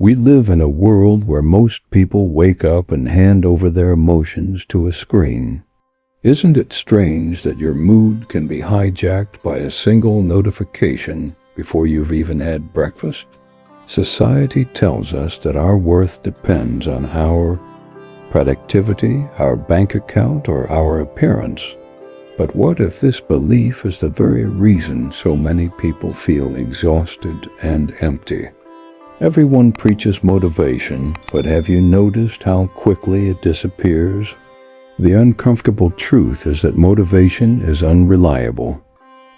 We live in a world where most people wake up and hand over their emotions to a screen. Isn't it strange that your mood can be hijacked by a single notification before you've even had breakfast? Society tells us that our worth depends on our productivity, our bank account, or our appearance. But what if this belief is the very reason so many people feel exhausted and empty? Everyone preaches motivation, but have you noticed how quickly it disappears? The uncomfortable truth is that motivation is unreliable.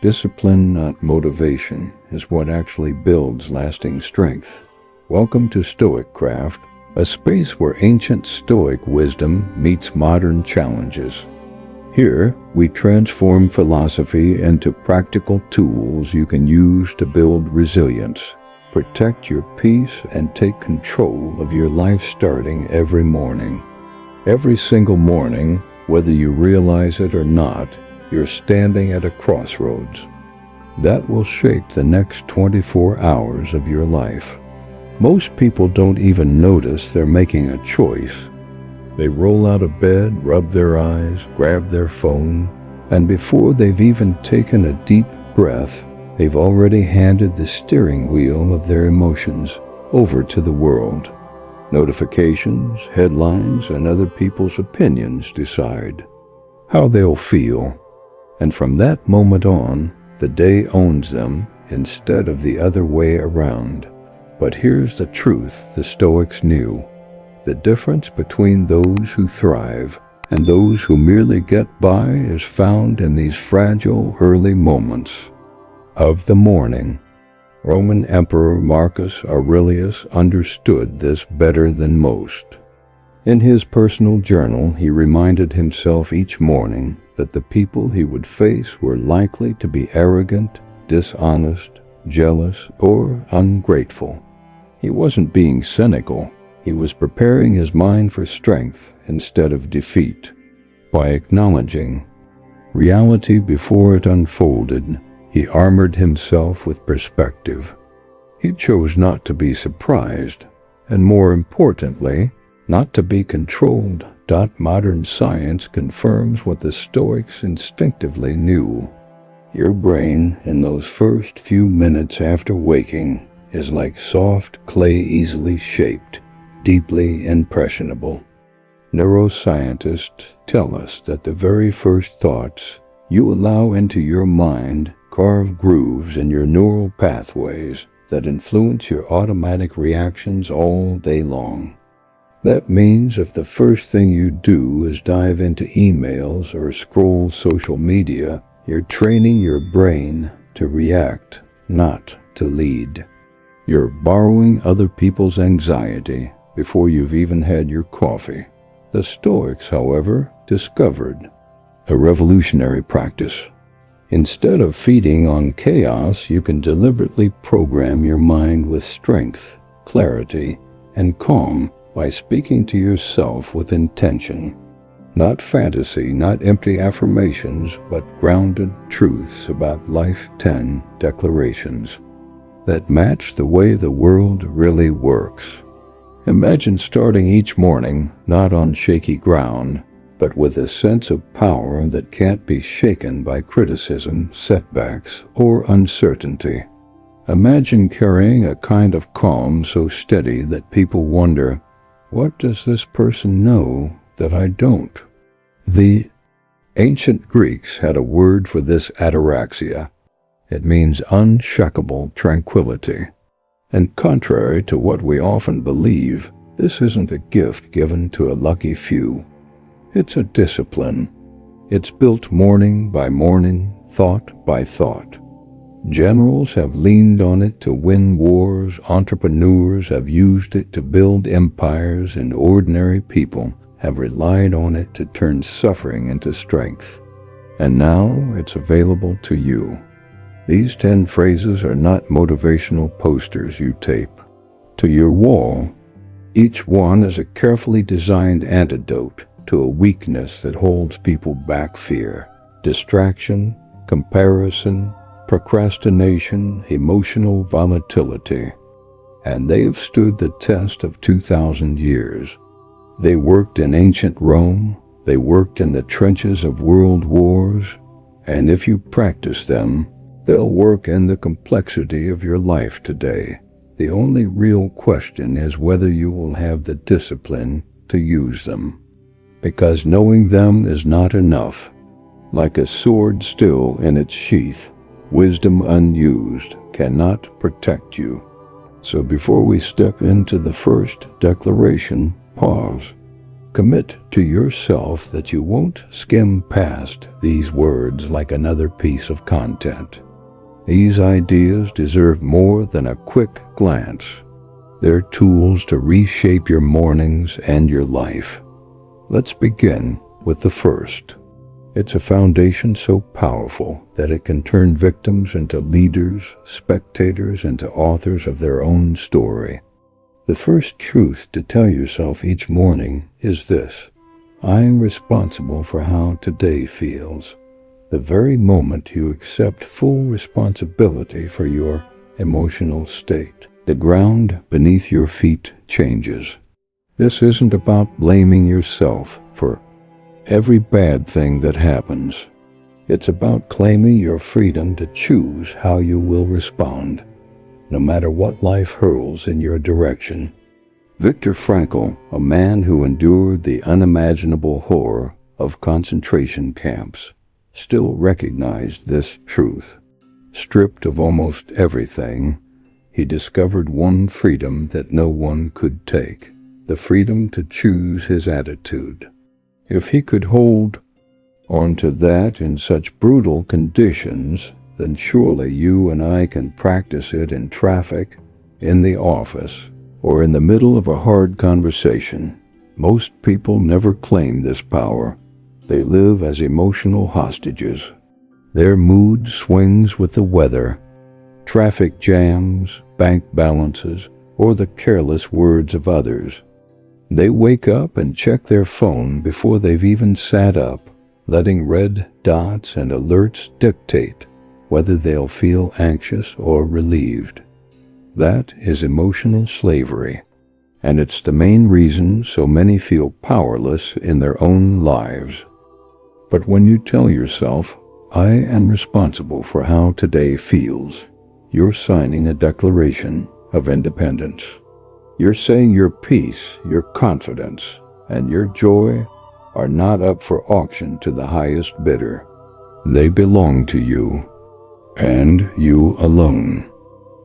Discipline, not motivation, is what actually builds lasting strength. Welcome to StoicCraft, a space where ancient Stoic wisdom meets modern challenges. Here, we transform philosophy into practical tools you can use to build resilience, protect your peace, and take control of your life starting every morning. Every single morning, whether you realize it or not, you're standing at a crossroads. That will shape the next 24 hours of your life. Most people don't even notice they're making a choice. They roll out of bed, rub their eyes, grab their phone, and before they've even taken a deep breath, they've already handed the steering wheel of their emotions over to the world. Notifications, headlines, and other people's opinions decide how they'll feel. And from that moment on, the day owns them instead of the other way around. But here's the truth the Stoics knew. The difference between those who thrive and those who merely get by is found in these fragile early moments of the morning. Roman Emperor Marcus Aurelius understood this better than most. In his personal journal, he reminded himself each morning that the people he would face were likely to be arrogant, dishonest, jealous, or ungrateful. He wasn't being cynical. He was preparing his mind for strength instead of defeat. By acknowledging reality before it unfolded, he armored himself with perspective. He chose not to be surprised, and more importantly, not to be controlled. Modern science confirms what the Stoics instinctively knew. Your brain, in those first few minutes after waking, is like soft clay easily shaped, deeply impressionable. Neuroscientists tell us that the very first thoughts you allow into your mind carve grooves in your neural pathways that influence your automatic reactions all day long. That means if the first thing you do is dive into emails or scroll social media, you're training your brain to react, not to lead. You're borrowing other people's anxiety before you've even had your coffee. The Stoics, however, discovered a revolutionary practice. Instead of feeding on chaos, you can deliberately program your mind with strength, clarity, and calm by speaking to yourself with intention. Not fantasy, not empty affirmations, but grounded truths about life. 10 declarations that match the way the world really works. Imagine starting each morning not on shaky ground, but with a sense of power that can't be shaken by criticism, setbacks, or uncertainty. Imagine carrying a kind of calm so steady that people wonder, what does this person know that I don't? The ancient Greeks had a word for this ataraxia. It means unshakable tranquility. And contrary to what we often believe, this isn't a gift given to a lucky few. It's a discipline. It's built morning by morning, thought by thought. Generals have leaned on it to win wars, entrepreneurs have used it to build empires, and ordinary people have relied on it to turn suffering into strength. And now it's available to you. These 10 phrases are not motivational posters you tape to your wall. Each one is a carefully designed antidote to a weakness that holds people back: fear, distraction, comparison, procrastination, emotional volatility. and they have stood the test of 2,000 years. They worked in ancient Rome, they worked in the trenches of world wars, and if you practice them, they'll work in the complexity of your life today. The only real question is whether you will have the discipline to use them. Because knowing them is not enough. Like a sword still in its sheath, wisdom unused cannot protect you. So before we step into the first declaration, pause. Commit to yourself that you won't skim past these words like another piece of content. These ideas deserve more than a quick glance. They're tools to reshape your mornings and your life. Let's begin with the first. It's a foundation so powerful that it can turn victims into leaders, spectators into authors of their own story. The first truth to tell yourself each morning is this: I am responsible for how today feels. The very moment you accept full responsibility for your emotional state, the ground beneath your feet changes. This isn't about blaming yourself for every bad thing that happens. It's about claiming your freedom to choose how you will respond, no matter what life hurls in your direction. Viktor Frankl, a man who endured the unimaginable horror of concentration camps, still recognized this truth. Stripped of almost everything, he discovered one freedom that no one could take: the freedom to choose his attitude. If he could hold on to that in such brutal conditions, then surely you and I can practice it in traffic, in the office, or in the middle of a hard conversation. Most people never claim this power. They live as emotional hostages. Their mood swings with the weather, traffic jams, bank balances, or the careless words of others. They wake up and check their phone before they've even sat up, letting red dots and alerts dictate whether they'll feel anxious or relieved. That is emotional slavery, and it's the main reason so many feel powerless in their own lives. But when you tell yourself, I am responsible for how today feels, you're signing a declaration of independence. You're saying your peace, your confidence, and your joy are not up for auction to the highest bidder. They belong to you, and you alone.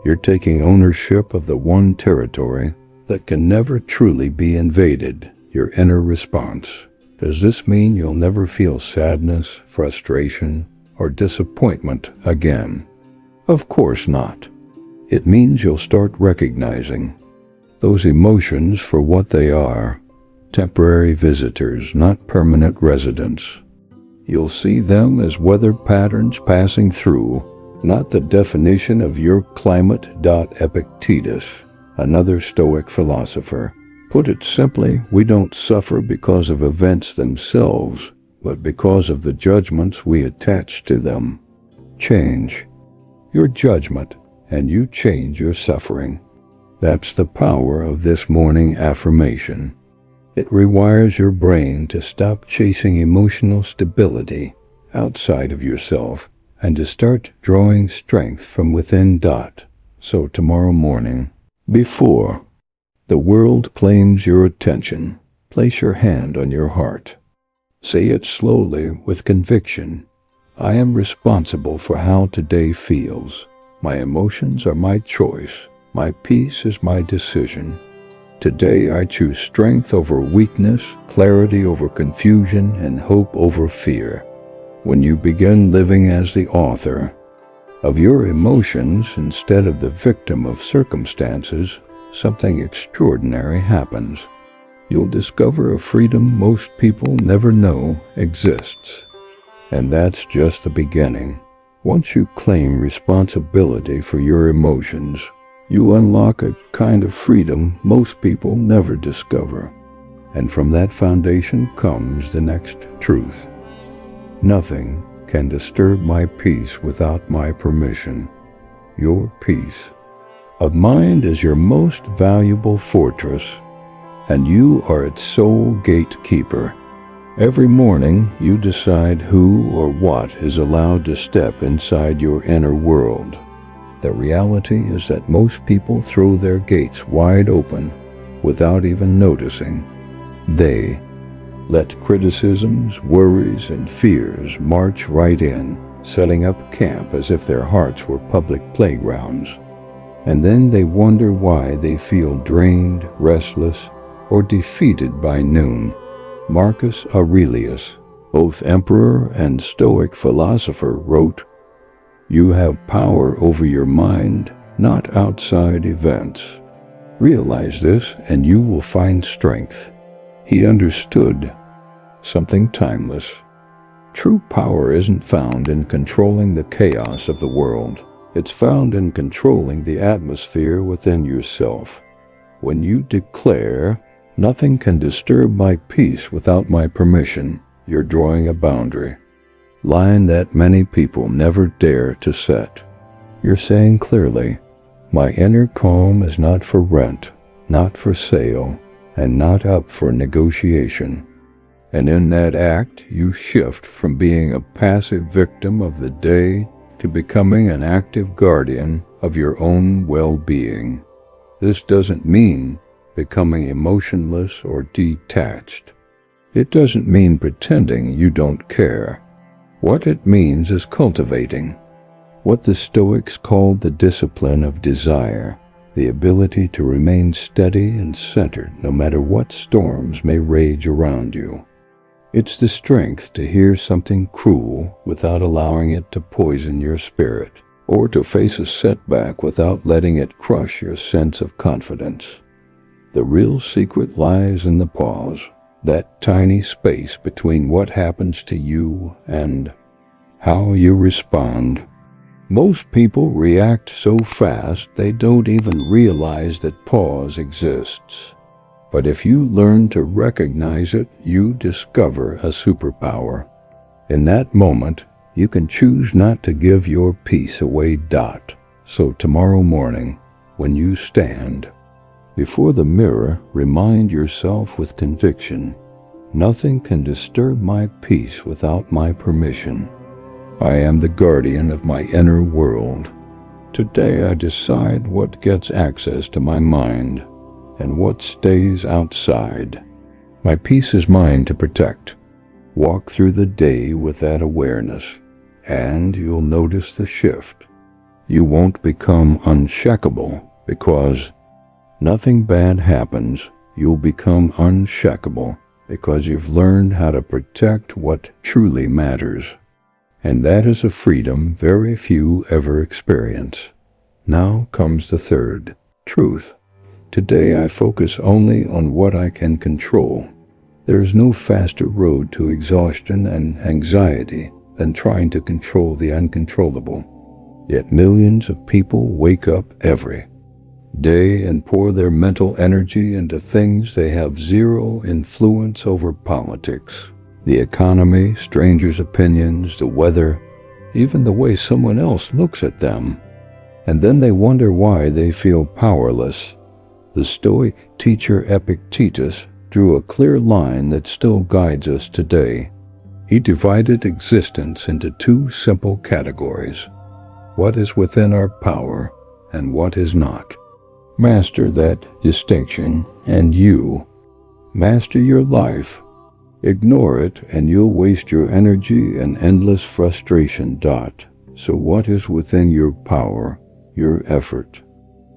You're taking ownership of the one territory that can never truly be invaded, your inner response. Does this mean you'll never feel sadness, frustration, or disappointment again? Of course not. It means you'll start recognizing those emotions for what they are: temporary visitors, not permanent residents. You'll see them as weather patterns passing through, not the definition of your climate. Epictetus, another Stoic philosopher, put it simply: we don't suffer because of events themselves, but because of the judgments we attach to them. Change your judgment, and you change your suffering. That's the power of this morning affirmation. It rewires your brain to stop chasing emotional stability outside of yourself and to start drawing strength from within. So tomorrow morning, before the world claims your attention, place your hand on your heart. Say it slowly with conviction: I am responsible for how today feels. My emotions are my choice. My peace is my decision. Today I choose strength over weakness, clarity over confusion, and hope over fear. When you begin living as the author of your emotions instead of the victim of circumstances, something extraordinary happens. You'll discover a freedom most people never know exists. And that's just the beginning. Once you claim responsibility for your emotions, you unlock a kind of freedom most people never discover. And from that foundation comes the next truth: nothing can disturb my peace without my permission. Your peace A mind is your most valuable fortress, and you are its sole gatekeeper. Every morning, you decide who or what is allowed to step inside your inner world. The reality is that most people throw their gates wide open without even noticing. They let criticisms, worries, and fears march right in, setting up camp as if their hearts were public playgrounds. And then they wonder why they feel drained, restless, or defeated by noon. Marcus Aurelius, both emperor and Stoic philosopher, wrote, "You have power over your mind, not outside events. Realize this and you will find strength." He understood something timeless. True power isn't found in controlling the chaos of the world. It's found in controlling the atmosphere within yourself. When you declare, "Nothing can disturb my peace without my permission," you're drawing a boundary, line that many people never dare to set. You're saying clearly, "My inner calm is not for rent, not for sale, and not up for negotiation." And in that act, you shift from being a passive victim of the day to becoming an active guardian of your own well-being. This doesn't mean becoming emotionless or detached. It doesn't mean pretending you don't care. What it means is cultivating what the Stoics called the discipline of desire, the ability to remain steady and centered no matter what storms may rage around you. It's the strength to hear something cruel without allowing it to poison your spirit, or to face a setback without letting it crush your sense of confidence. The real secret lies in the pause, that tiny space between what happens to you and how you respond. Most people react so fast they don't even realize that pause exists. But if you learn to recognize it, you discover a superpower. In that moment, you can choose not to give your peace away. So tomorrow morning, when you stand before the mirror, remind yourself with conviction, "Nothing can disturb my peace without my permission. I am the guardian of my inner world. Today I decide what gets access to my mind and what stays outside. My peace is mine to protect." Walk through the day with that awareness, and you'll notice the shift. You won't become unshakable because nothing bad happens. You'll become unshakable because you've learned how to protect what truly matters. And that is a freedom very few ever experience. Now comes the third, truth. Today I focus only on what I can control. There is no faster road to exhaustion and anxiety than trying to control the uncontrollable. Yet millions of people wake up every day and pour their mental energy into things they have zero influence over: politics, the economy, strangers' opinions, the weather, even the way someone else looks at them. And then they wonder why they feel powerless. The Stoic teacher Epictetus drew a clear line that still guides us today. He divided existence into two simple categories: what is within our power and what is not. Master that distinction and you master your life. Ignore it and you'll waste your energy and endless frustration. So what is within your power, your effort,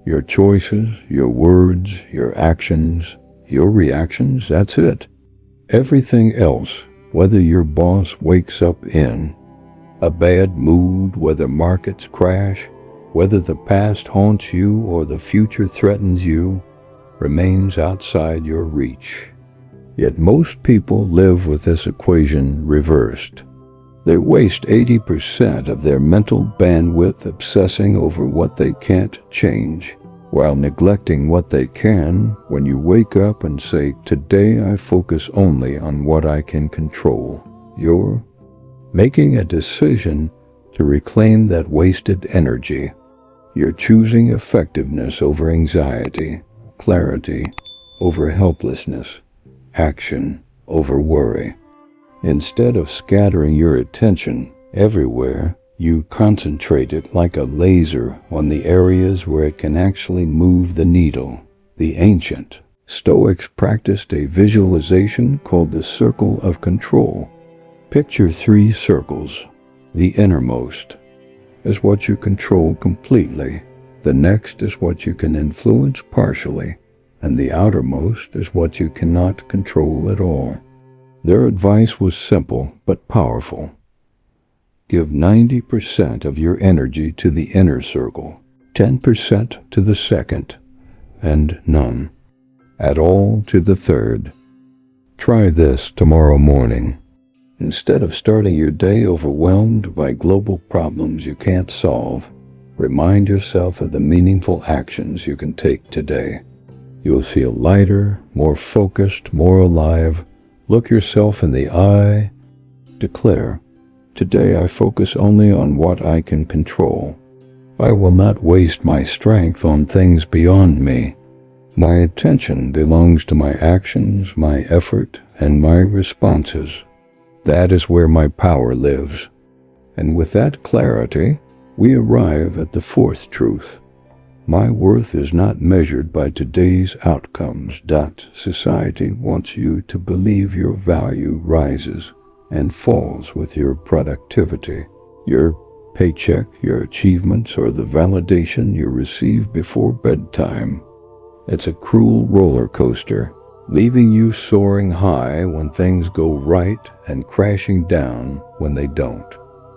your choices, your words, your actions, your reactions? That's it. Everything else, whether your boss wakes up in a bad mood, whether markets crash, whether the past haunts you or the future threatens you, remains outside your reach. Yet most people live with this equation reversed. They waste 80% of their mental bandwidth obsessing over what they can't change, while neglecting what they can. When you wake up and say, "Today I focus only on what I can control," you're making a decision to reclaim that wasted energy. You're choosing effectiveness over anxiety, clarity over helplessness, action over worry. Instead of scattering your attention everywhere, you concentrate it like a laser on the areas where it can actually move the needle. The ancient Stoics practiced a visualization called the circle of control. Picture 3 circles. The innermost is what you control completely. The next is what you can influence partially. And the outermost is what you cannot control at all. Their advice was simple but powerful. Give 90% of your energy to the inner circle, 10% to the second, and none at all to the third. Try this tomorrow morning. Instead of starting your day overwhelmed by global problems you can't solve, remind yourself of the meaningful actions you can take today. You'll feel lighter, more focused, more alive. Look yourself in the eye. Declare, today I focus only on what I can control. I will not waste my strength on things beyond me. My attention belongs to my actions, my effort, and my responses. That is where my power lives. And with that clarity, we arrive at the 4th truth. My worth is not measured by today's outcomes. Society wants you to believe your value rises and falls with your productivity. Your paycheck, your achievements, or the validation you receive before bedtime. It's a cruel roller coaster, leaving you soaring high when things go right and crashing down when they don't.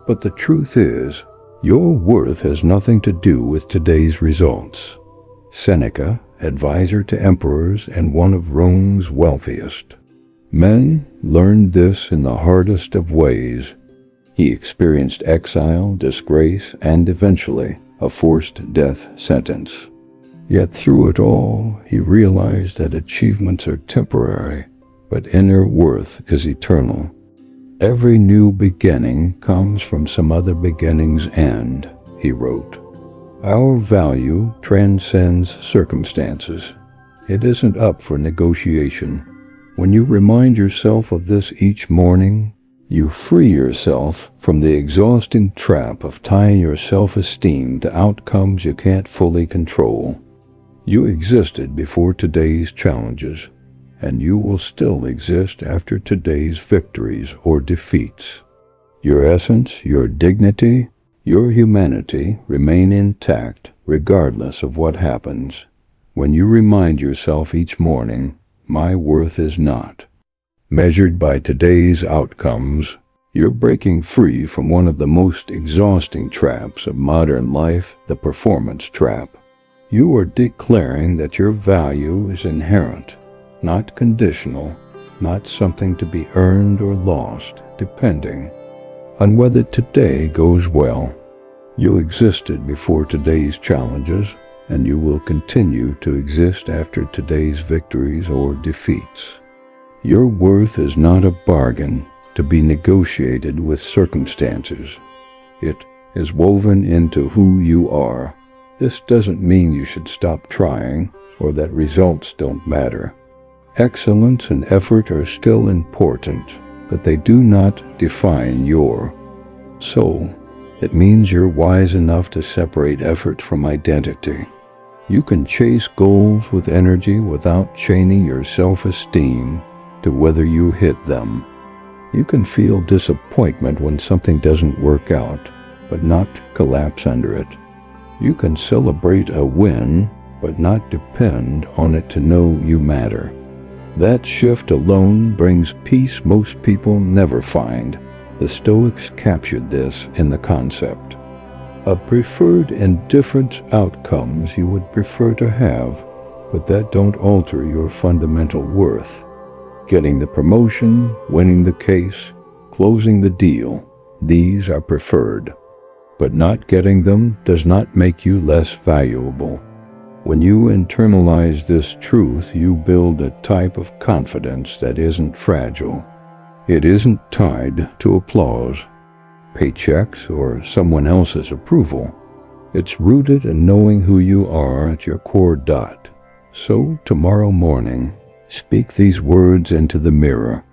But the truth is, your worth has nothing to do with today's results. Seneca, advisor to emperors and one of Rome's wealthiest men, learned this in the hardest of ways. He experienced exile, disgrace, and eventually a forced death sentence. Yet through it all, he realized that achievements are temporary, but inner worth is eternal. Every new beginning comes from some other beginning's end, he wrote. Our value transcends circumstances. It isn't up for negotiation. When you remind yourself of this each morning, you free yourself from the exhausting trap of tying your self-esteem to outcomes you can't fully control. You existed before today's challenges, and you will still exist after today's victories or defeats. Your essence, your dignity, your humanity remain intact regardless of what happens. When you remind yourself each morning, my worth is not measured by today's outcomes, you're breaking free from one of the most exhausting traps of modern life, the performance trap. You are declaring that your value is inherent, not conditional, not something to be earned or lost, depending on whether today goes well. You existed before today's challenges, and you will continue to exist after today's victories or defeats. Your worth is not a bargain to be negotiated with circumstances. It is woven into who you are. This doesn't mean you should stop trying or that results don't matter. Excellence and effort are still important, but they do not define your soul. It means you're wise enough to separate effort from identity. You can chase goals with energy without chaining your self-esteem to whether you hit them. You can feel disappointment when something doesn't work out, but not collapse under it. You can celebrate a win, but not depend on it to know you matter. That shift alone brings peace most people never find. The Stoics captured this in the concept of preferred and different outcomes you would prefer to have, but that don't alter your fundamental worth. Getting the promotion, winning the case, closing the deal, these are preferred. But not getting them does not make you less valuable. When you internalize this truth, you build a type of confidence that isn't fragile. It isn't tied to applause, paychecks, or someone else's approval. It's rooted in knowing who you are at your core dot. So tomorrow morning, speak these words into the mirror.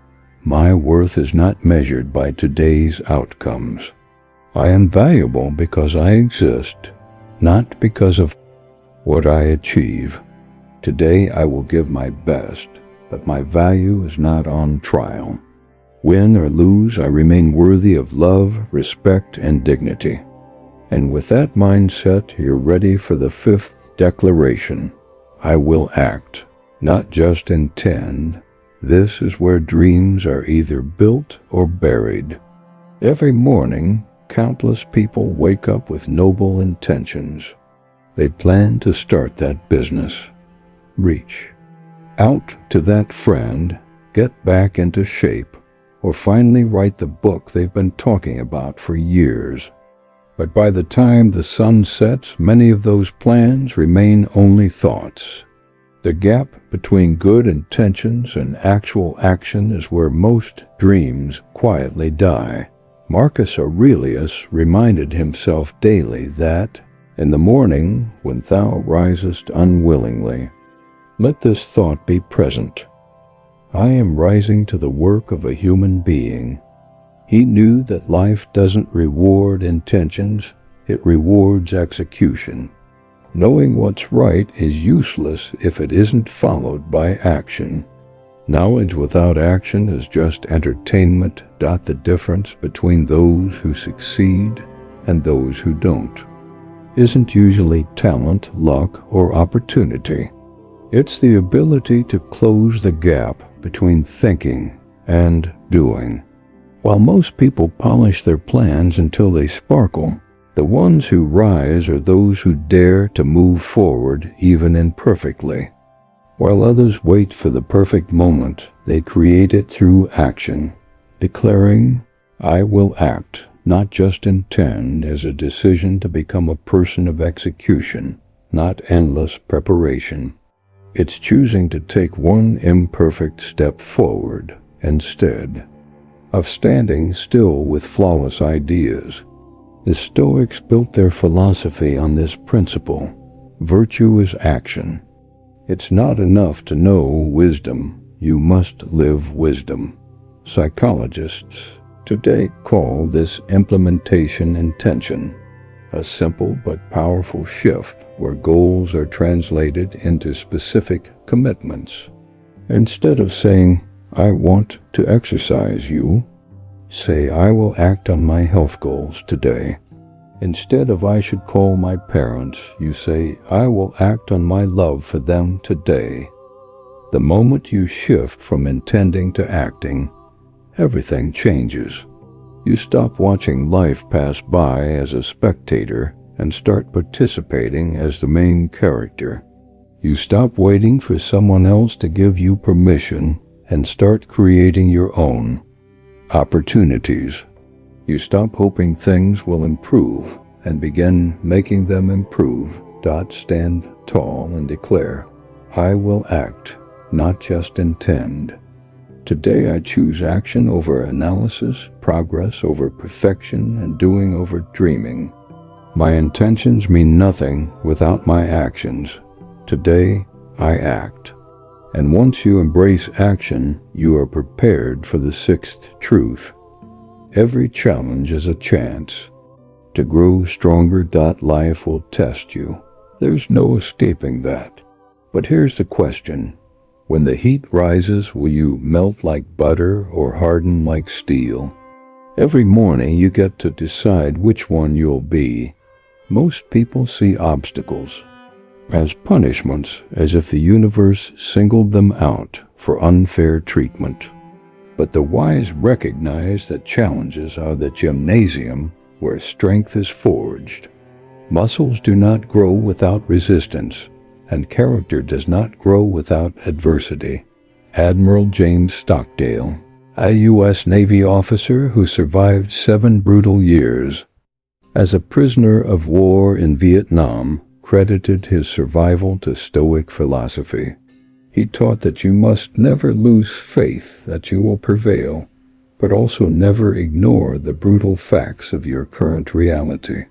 My worth is not measured by today's outcomes. I am valuable because I exist, not because of what I achieve. Today I will give my best, but my value is not on trial. Win or lose, I remain worthy of love, respect, and dignity. And with that mindset, you're ready for the fifth declaration. I will act, not just intend. This is where dreams are either built or buried. Every morning, countless people wake up with noble intentions. They plan to start that business. Reach out to that friend, get back into shape, or finally write the book they've been talking about for years. But by the time the sun sets, many of those plans remain only thoughts. The gap between good intentions and actual action is where most dreams quietly die. Marcus Aurelius reminded himself daily that, in the morning, when thou risest unwillingly, let this thought be present. I am rising to the work of a human being. He knew that life doesn't reward intentions, it rewards execution. Knowing what's right is useless if it isn't followed by action. Knowledge without action is just entertainment. The difference between those who succeed and those who don't isn't usually talent, luck, or opportunity. It's the ability to close the gap between thinking and doing. While most people polish their plans until they sparkle, the ones who rise are those who dare to move forward even imperfectly. While others wait for the perfect moment, they create it through action, declaring, I will act, not just intend, as a decision to become a person of execution, not endless preparation. It's choosing to take one imperfect step forward instead of standing still with flawless ideas. The Stoics built their philosophy on this principle. Virtue is action. It's not enough to know wisdom, you must live wisdom. Psychologists today call this implementation intention, a simple but powerful shift where goals are translated into specific commitments. Instead of saying, I want to exercise you, say, I will act on my health goals today. Instead of I should call my parents, you say, I will act on my love for them today. The moment you shift from intending to acting, everything changes. You stop watching life pass by as a spectator and start participating as the main character. You stop waiting for someone else to give you permission and start creating your own opportunities. You stop hoping things will improve and begin making them improve. Stand tall and declare, I will act, not just intend. Today I choose action over analysis, progress over perfection, and doing over dreaming. My intentions mean nothing without my actions. Today I act. And once you embrace action, you are prepared for the sixth truth. Every challenge is a chance to grow stronger. Life will test you. There's no escaping that. But here's the question. When the heat rises, will you melt like butter or harden like steel? Every morning you get to decide which one you'll be. Most people see obstacles as punishments, as if the universe singled them out for unfair treatment. But the wise recognize that challenges are the gymnasium where strength is forged. Muscles do not grow without resistance, and character does not grow without adversity. Admiral James Stockdale, a U.S. Navy officer who survived 7 brutal years as a prisoner of war in Vietnam, credited his survival to Stoic philosophy. He taught that you must never lose faith that you will prevail, but also never ignore the brutal facts of your current reality.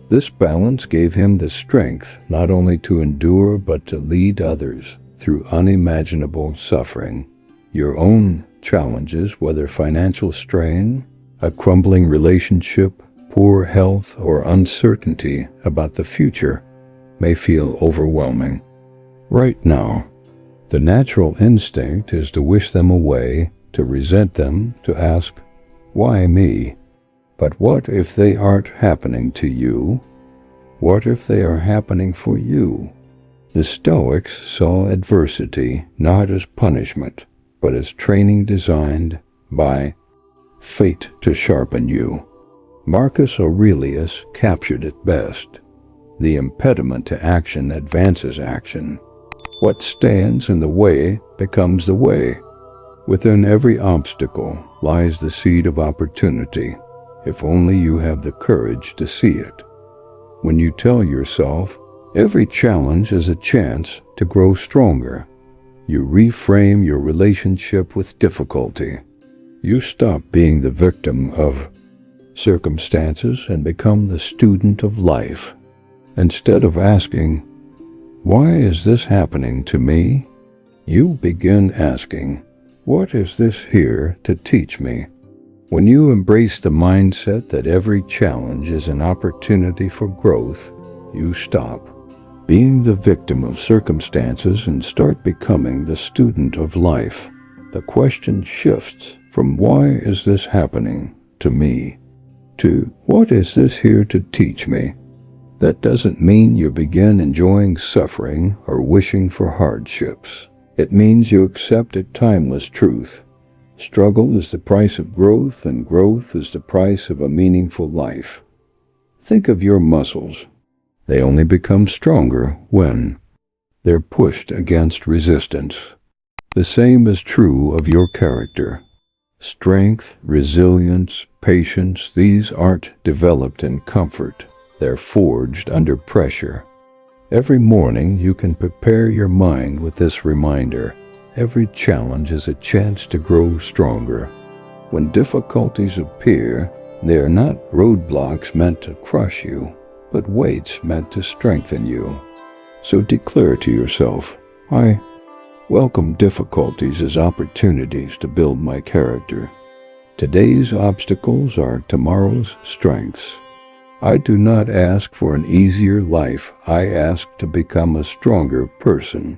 This balance gave him the strength not only to endure but to lead others through unimaginable suffering. Your own challenges, whether financial strain, a crumbling relationship, poor health, or uncertainty about the future, may feel overwhelming. Right now, the natural instinct is to wish them away, to resent them, to ask, "Why me?" But what if they aren't happening to you? What if they are happening for you? The Stoics saw adversity not as punishment, but as training designed by fate to sharpen you. Marcus Aurelius captured it best. The impediment to action advances action. What stands in the way becomes the way. Within every obstacle lies the seed of opportunity, if only you have the courage to see it. When you tell yourself, every challenge is a chance to grow stronger, you reframe your relationship with difficulty. You stop being the victim of circumstances and become the student of life. Instead of asking, "Why is this happening to me?" you begin asking, "What is this here to teach me?" When you embrace the mindset that every challenge is an opportunity for growth, you stop being the victim of circumstances and start becoming the student of life. The question shifts from "Why is this happening to me?" to "What is this here to teach me?" That doesn't mean you begin enjoying suffering or wishing for hardships. It means you accept a timeless truth. Struggle is the price of growth, and growth is the price of a meaningful life. Think of your muscles. They only become stronger when they're pushed against resistance. The same is true of your character. Strength, resilience, patience, these aren't developed in comfort. They're forged under pressure. Every morning you can prepare your mind with this reminder. Every challenge is a chance to grow stronger. When difficulties appear, they are not roadblocks meant to crush you, but weights meant to strengthen you. So declare to yourself, "I welcome difficulties as opportunities to build my character. Today's obstacles are tomorrow's strengths. I do not ask for an easier life, I ask to become a stronger person."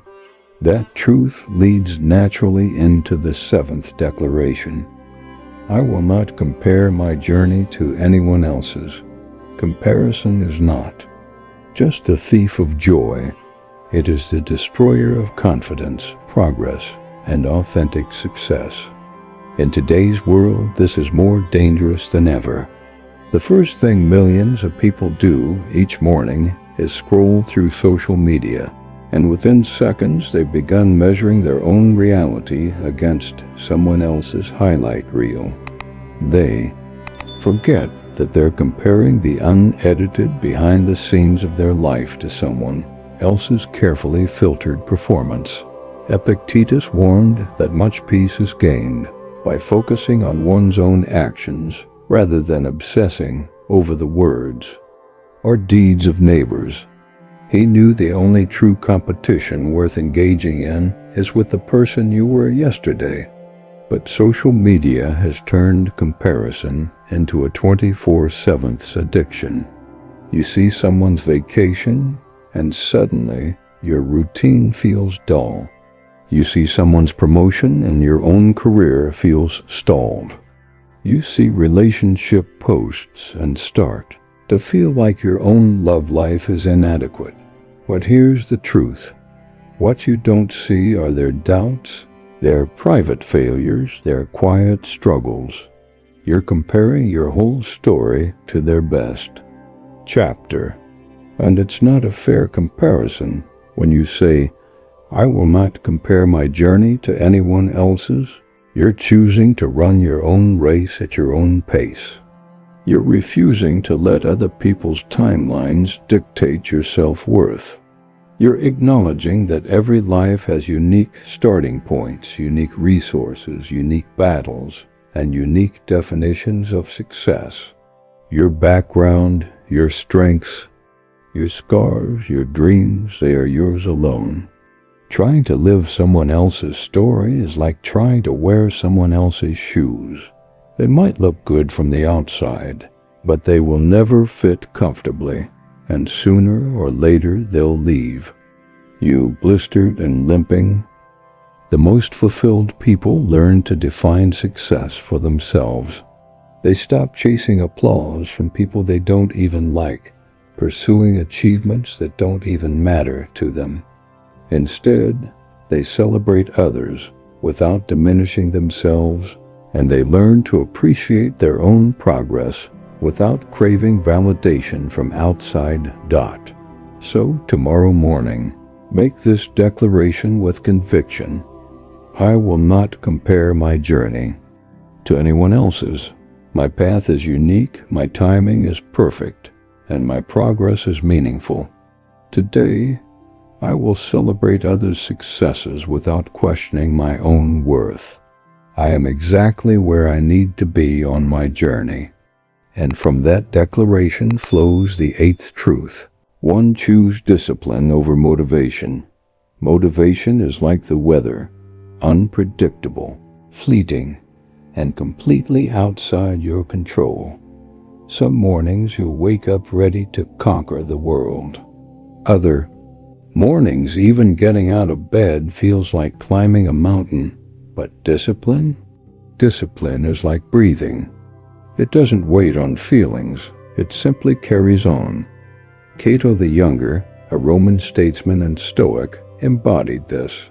That truth leads naturally into the seventh declaration. I will not compare my journey to anyone else's. Comparison is not just the thief of joy. It is the destroyer of confidence, progress, and authentic success. In today's world, this is more dangerous than ever. The first thing millions of people do each morning is scroll through social media, and within seconds they've begun measuring their own reality against someone else's highlight reel. They forget that they're comparing the unedited behind the scenes of their life to someone else's carefully filtered performance. Epictetus warned that much peace is gained by focusing on one's own actions rather than obsessing over the words or deeds of neighbors. He knew the only true competition worth engaging in is with the person you were yesterday. But social media has turned comparison into a 24/7 addiction. You see someone's vacation, and suddenly your routine feels dull. You see someone's promotion, and your own career feels stalled. You see relationship posts and start to feel like your own love life is inadequate. But here's the truth. What you don't see are their doubts, their private failures, their quiet struggles. You're comparing your whole story to their best chapter. And it's not a fair comparison when you say, "I will not compare my journey to anyone else's." You're choosing to run your own race at your own pace. You're refusing to let other people's timelines dictate your self-worth. You're acknowledging that every life has unique starting points, unique resources, unique battles, and unique definitions of success. Your background, your strengths, your scars, your dreams, they are yours alone. Trying to live someone else's story is like trying to wear someone else's shoes. They might look good from the outside, but they will never fit comfortably, and sooner or later they'll leave you blistered and limping. The most fulfilled people learn to define success for themselves. They stop chasing applause from people they don't even like, pursuing achievements that don't even matter to them. Instead, they celebrate others without diminishing themselves, and they learn to appreciate their own progress without craving validation from outside. So, tomorrow morning, make this declaration with conviction. I will not compare my journey to anyone else's. My path is unique, my timing is perfect, and my progress is meaningful. Today, I will celebrate others' successes without questioning my own worth. I am exactly where I need to be on my journey. And from that declaration flows the eighth truth. 1. Choose discipline over motivation. Motivation is like the weather, unpredictable, fleeting, and completely outside your control. Some mornings you'll wake up ready to conquer the world. Other mornings, even getting out of bed feels like climbing a mountain. But discipline? Discipline is like breathing. It doesn't wait on feelings, it simply carries on. Cato the Younger, a Roman statesman and Stoic, embodied this.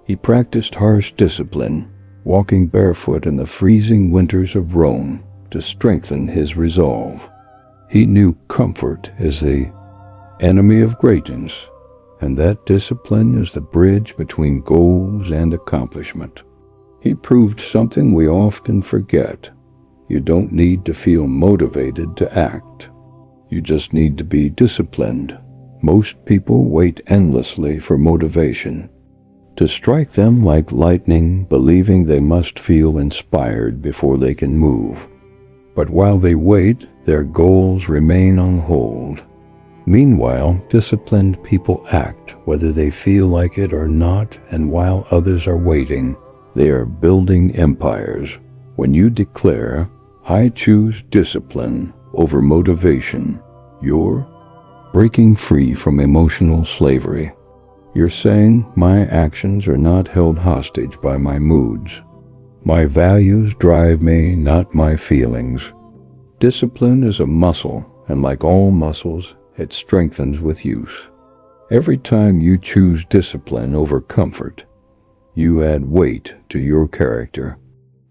He practiced harsh discipline, walking barefoot in the freezing winters of Rome to strengthen his resolve. He knew comfort is the enemy of greatness, and that discipline is the bridge between goals and accomplishment. He proved something we often forget. You don't need to feel motivated to act. You just need to be disciplined. Most people wait endlessly for motivation to strike them like lightning, believing they must feel inspired before they can move. But while they wait, their goals remain on hold. Meanwhile, disciplined people act whether they feel like it or not, and while others are waiting, they are building empires. When you declare, I choose discipline over motivation, you're breaking free from emotional slavery. You're saying, my actions are not held hostage by my moods. My values drive me, not my feelings. Discipline is a muscle, and like all muscles, it strengthens with use. Every time you choose discipline over comfort, you add weight to your character.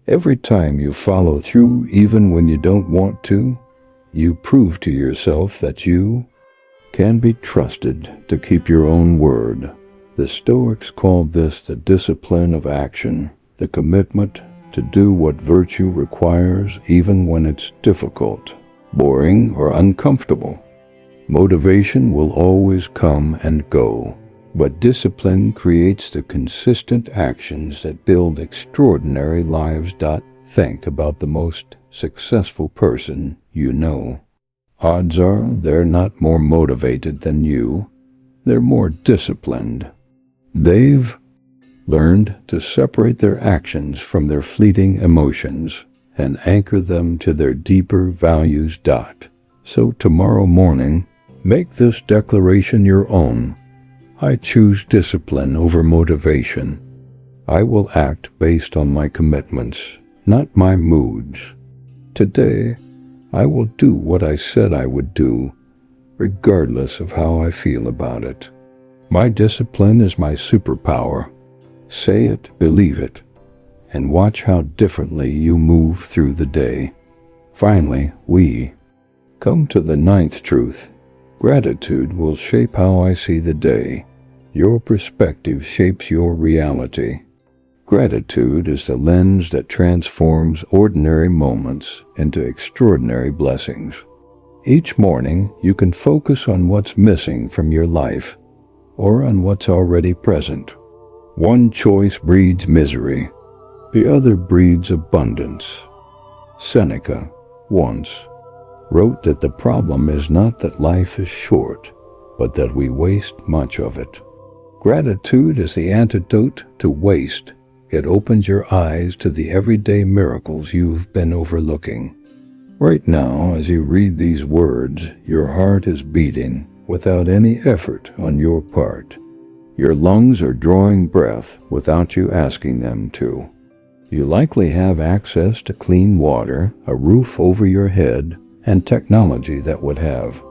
Every time you follow through even when you don't want to, you prove to yourself that you can be trusted to keep your own word. The Stoics called this the discipline of action, the commitment to do what virtue requires even when it's difficult, boring, or uncomfortable. Motivation will always come and go, but discipline creates the consistent actions that build extraordinary lives. Think about the most successful person you know. Odds are they're not more motivated than you. They're more disciplined. They've learned to separate their actions from their fleeting emotions and anchor them to their deeper values. So tomorrow morning, make this declaration your own. I choose discipline over motivation. I will act based on my commitments, not my moods. Today, I will do what I said I would do, regardless of how I feel about it. My discipline is my superpower. Say it, believe it, and watch how differently you move through the day. Finally, we come to the ninth truth. Gratitude will shape how I see the day. Your perspective shapes your reality. Gratitude is the lens that transforms ordinary moments into extraordinary blessings. Each morning, you can focus on what's missing from your life or on what's already present. One choice breeds misery, the other breeds abundance. Seneca once wrote that the problem is not that life is short, but that we waste much of it. Gratitude is the antidote to waste. It opens your eyes to the everyday miracles you've been overlooking. Right now, as you read these words, your heart is beating without any effort on your part. Your lungs are drawing breath without you asking them to. You likely have access to clean water, a roof over your head, and technology that would have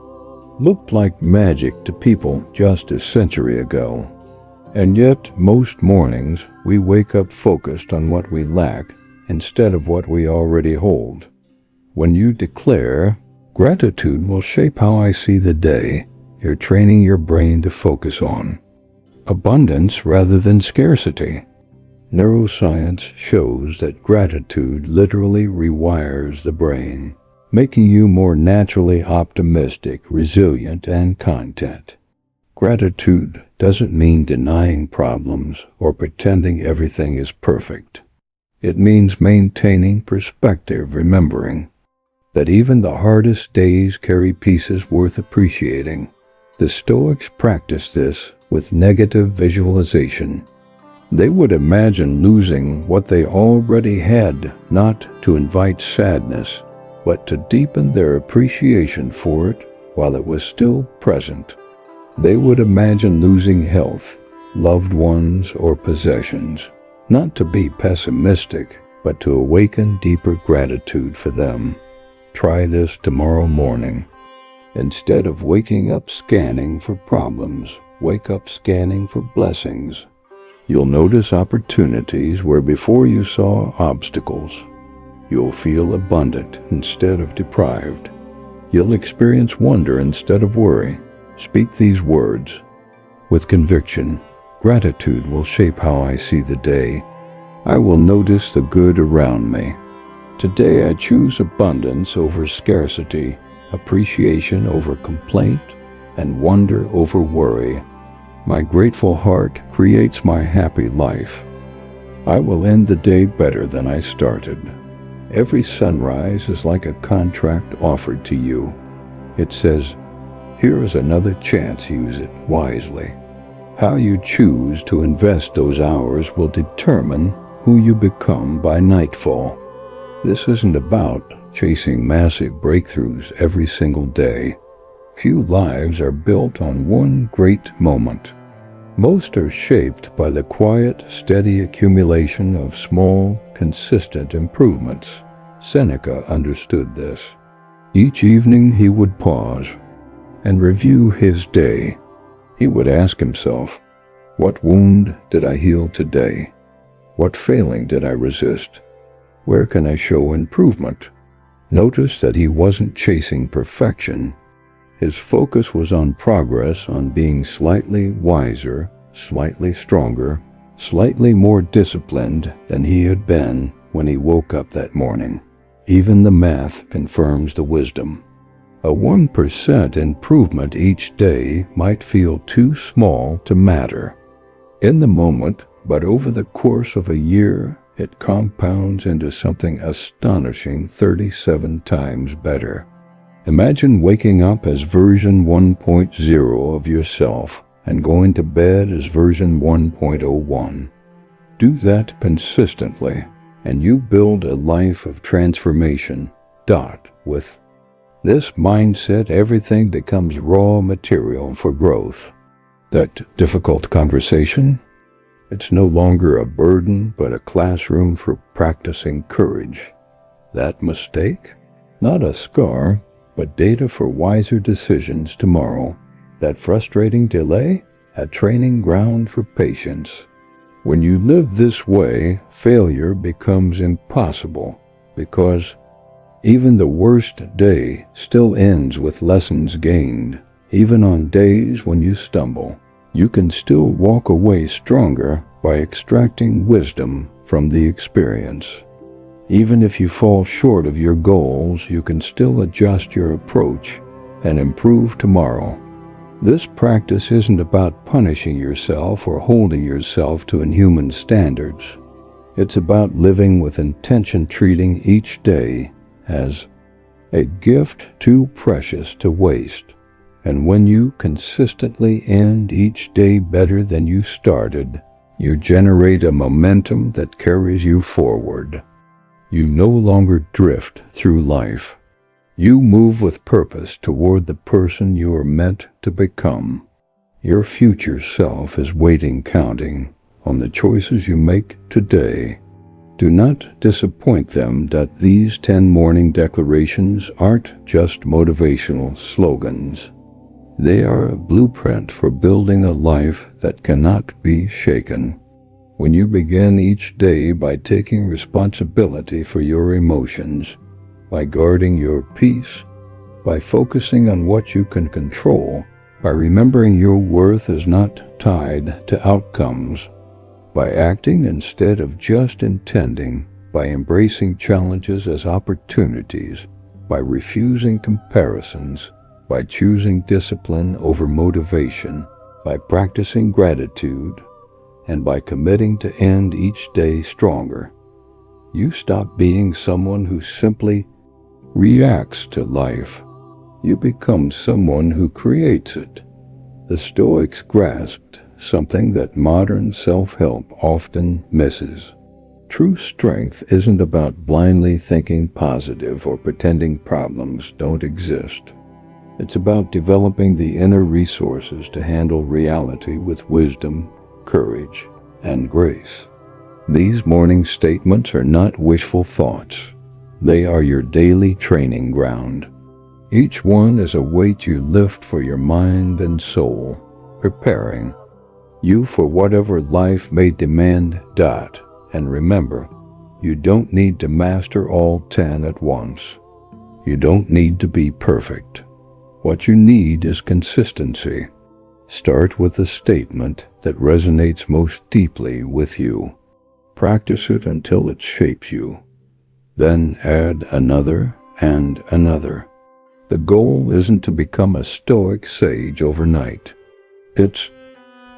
looked like magic to people just a century ago. And yet, most mornings, we wake up focused on what we lack instead of what we already hold. When you declare, "Gratitude will shape how I see the day," you're training your brain to focus on abundance rather than scarcity. Neuroscience shows that gratitude literally rewires the brain, making you more naturally optimistic, resilient, and content. Gratitude doesn't mean denying problems or pretending everything is perfect. It means maintaining perspective, remembering that even the hardest days carry pieces worth appreciating. The Stoics practiced this with negative visualization. They would imagine losing what they already had, not to invite sadness, but to deepen their appreciation for it while it was still present. They would imagine losing health, loved ones, or possessions, not to be pessimistic, but to awaken deeper gratitude for them. Try this tomorrow morning. Instead of waking up scanning for problems, wake up scanning for blessings. You'll notice opportunities where before you saw obstacles. You'll feel abundant instead of deprived. You'll experience wonder instead of worry. Speak these words with conviction. Gratitude will shape how I see the day. I will notice the good around me. Today I choose abundance over scarcity, appreciation over complaint, and wonder over worry. My grateful heart creates my happy life. I will end the day better than I started. Every sunrise is like a contract offered to you. It says, "Here is another chance, use it wisely." How you choose to invest those hours will determine who you become by nightfall. This isn't about chasing massive breakthroughs every single day. Few lives are built on one great moment. Most are shaped by the quiet, steady accumulation of small, consistent improvements. Seneca understood this. Each evening he would pause and review his day. He would ask himself, "What wound did I heal today? What failing did I resist? Where can I show improvement?" Notice that he wasn't chasing perfection. His focus was on progress, on being slightly wiser, slightly stronger, slightly more disciplined than he had been when he woke up that morning. Even the math confirms the wisdom. A 1% improvement each day might feel too small to matter in the moment, but over the course of a year, it compounds into something astonishing 37 times better. Imagine waking up as version 1.0 of yourself and going to bed as version 1.01. Do that consistently, and you build a life of transformation. With this mindset, everything becomes raw material for growth. That difficult conversation, it's no longer a burden, but a classroom for practicing courage. That mistake, not a scar, but data for wiser decisions tomorrow. That frustrating delay, a training ground for patience. When you live this way, failure becomes impossible, because even the worst day still ends with lessons gained. Even on days when you stumble, you can still walk away stronger by extracting wisdom from the experience. Even if you fall short of your goals, you can still adjust your approach and improve tomorrow. This practice isn't about punishing yourself or holding yourself to inhuman standards. It's about living with intention, treating each day as a gift too precious to waste. And when you consistently end each day better than you started, you generate a momentum that carries you forward. You no longer drift through life. You move with purpose toward the person you are meant to become. Your future self is waiting, counting on the choices you make today. Do not disappoint them that these 10 morning declarations aren't just motivational slogans. They are a blueprint for building a life that cannot be shaken. When you begin each day by taking responsibility for your emotions, by guarding your peace, by focusing on what you can control, by remembering your worth is not tied to outcomes, by acting instead of just intending, by embracing challenges as opportunities, by refusing comparisons, by choosing discipline over motivation, by practicing gratitude, and by committing to end each day stronger, you stop being someone who simply reacts to life. You become someone who creates it. The Stoics grasped something that modern self-help often misses. True strength isn't about blindly thinking positive or pretending problems don't exist. It's about developing the inner resources to handle reality with wisdom, courage, and grace. These morning statements are not wishful thoughts. They are your daily training ground. Each one is a weight you lift for your mind and soul, preparing you for whatever life may demand. And remember, you don't need to master all 10 at once. You don't need to be perfect. What you need is consistency. Start with a statement that resonates most deeply with you. Practice it until it shapes you. Then add another and another. The goal isn't to become a Stoic sage overnight. It's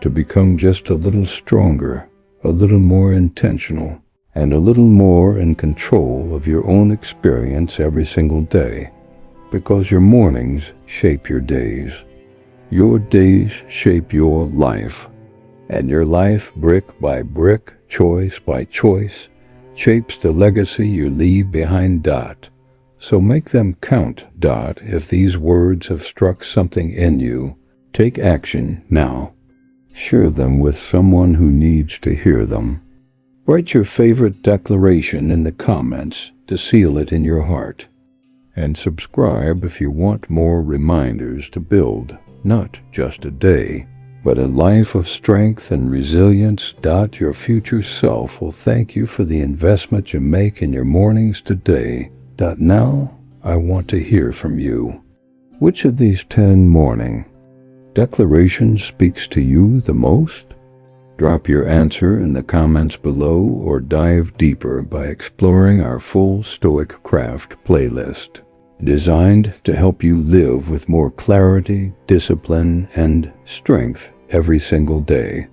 to become just a little stronger, a little more intentional, and a little more in control of your own experience every single day. Because your mornings shape your days. Your days shape your life. And your life, brick by brick, choice by choice, shapes the legacy you leave behind. So make them count. If these words have struck something in you, take action now. Share them with someone who needs to hear them. Write your favorite declaration in the comments to seal it in your heart. And subscribe if you want more reminders to build not just a day, but a life of strength and resilience. Your future self will thank you for the investment you make in your mornings today. Now, I want to hear from you. Which of these 10 morning declarations speaks to you the most? Drop your answer in the comments below or dive deeper by exploring our full StoicCraft playlist, designed to help you live with more clarity, discipline, and strength every single day.